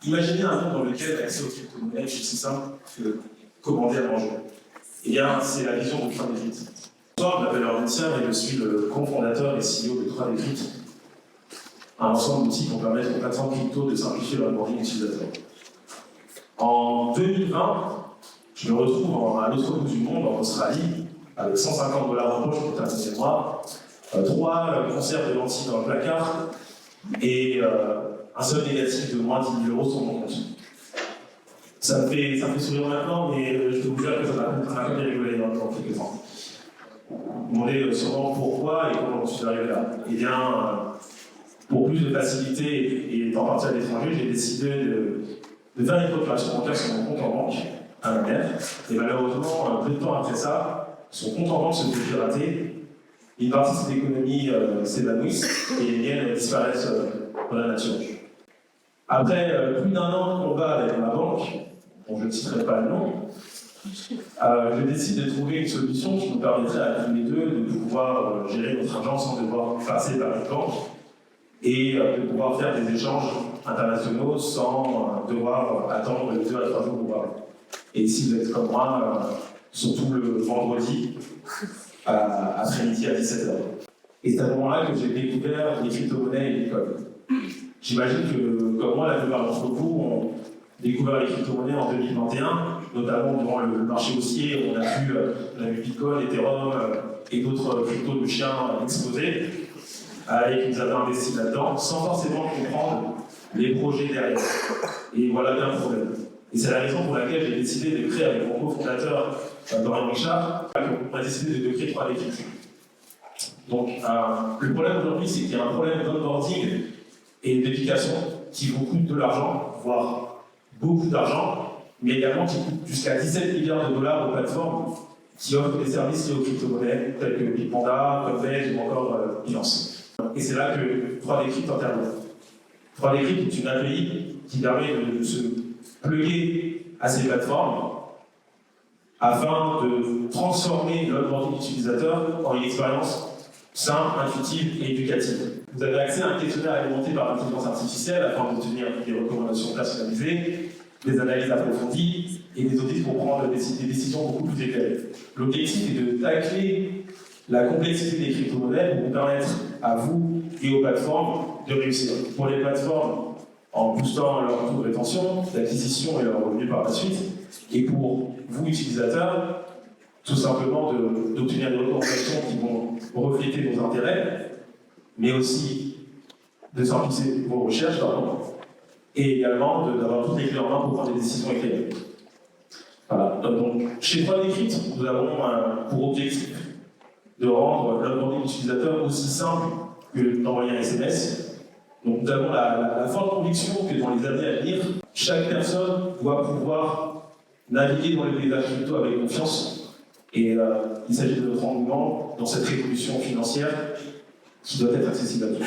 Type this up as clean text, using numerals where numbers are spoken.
Imaginez un monde dans lequel l'accès aux crypto-monnaies est aussi simple que commander à manger. Eh bien, c'est la vision de 3Decrypt. Bonsoir, je m'appelle Ornithia et je suis le cofondateur et CEO de 3Decrypt, un ensemble d'outils qui vont permettre aux plateformes crypto de simplifier leur onboarding utilisateur. En 2020, je me retrouve à l'autre bout du monde, en Australie, avec 150 $ en poche pour terminer le mois, 3 conserves de lentilles dans le placard et un seul négatif de moins 10 000 € sur mon compte. Ça me fait sourire maintenant, mais je peux vous dire que ça m'a fait rigoler dans quelques temps. Vous me demandez sûrement pourquoi et comment je suis arrivé là. Eh bien, pour plus de facilité et étant parti à l'étranger, j'ai décidé de faire une procuration bancaire sur mon compte en banque à ma mère. Et malheureusement, peu de temps après ça, son compte en banque se fait pirater. Une partie de cette économie s'évanouisse et les miennes disparaissent dans la nature. Après plus d'un an de combat avec ma banque, dont je ne citerai pas le nom, je décide de trouver une solution qui nous permettrait à tous les deux de pouvoir gérer notre argent sans devoir passer par une banque et de pouvoir faire des échanges internationaux sans devoir attendre 2 à 3 jours pour voir. Et si vous êtes comme moi, surtout le vendredi après-midi à 17h. Et c'est à ce moment-là que j'ai découvert les crypto-monnaies et les codes. J'imagine que, comme moi, la plupart d'entre vous ont découvert les crypto-monnaies en 2021, notamment durant le marché haussier, où on a vu Bitcoin, Ethereum et d'autres cryptos de chiens exploser, et qu'ils avaient investi là-dedans, sans forcément comprendre les projets derrière. Et voilà bien le problème. Et c'est la raison pour laquelle j'ai décidé de créer avec mon cofondateur Dorian Richard, on a décidé de créer 3Decrypt. Donc, le problème aujourd'hui, c'est qu'il y a un problème d'onboarding et d'éducation qui vous coûte de l'argent, voire beaucoup d'argent, mais également qui coûte jusqu'à 17 milliards de dollars aux plateformes qui offrent des services liés aux crypto-monnaies, tels que Bitpanda, Coinbase ou encore Binance. Et c'est là que 3Decrypt intervient. 3Decrypt est une API qui permet de se plugger à ces plateformes afin de transformer l'onboarding utilisateur en une expérience simple, intuitive et éducative. Vous avez accès à un questionnaire alimenté par l'intelligence artificielle afin d'obtenir des recommandations personnalisées, des analyses approfondies et des audits pour prendre des décisions beaucoup plus éclairées. L'objectif est de tacler la complexité des crypto-monnaies pour vous permettre à vous et aux plateformes de réussir. Pour les plateformes, en boostant leur taux de rétention, d'acquisition et leurs revenus par la suite, et pour vous, utilisateurs, tout simplement d'obtenir des recommandations qui vont refléter vos intérêts, mais aussi de simplifier vos recherches, et également d'avoir toutes les clés en main pour prendre des décisions éclairées. Voilà. Donc, chez 3Decrypt, nous avons pour objectif de rendre l'onboarding utilisateur aussi simple que d'envoyer un SMS. Donc, nous avons la forte conviction que dans les années à venir, chaque personne doit pouvoir naviguer dans les paysages crypto avec confiance. Et il s'agit de notre engouement dans cette révolution financière qui doit être accessible à tous.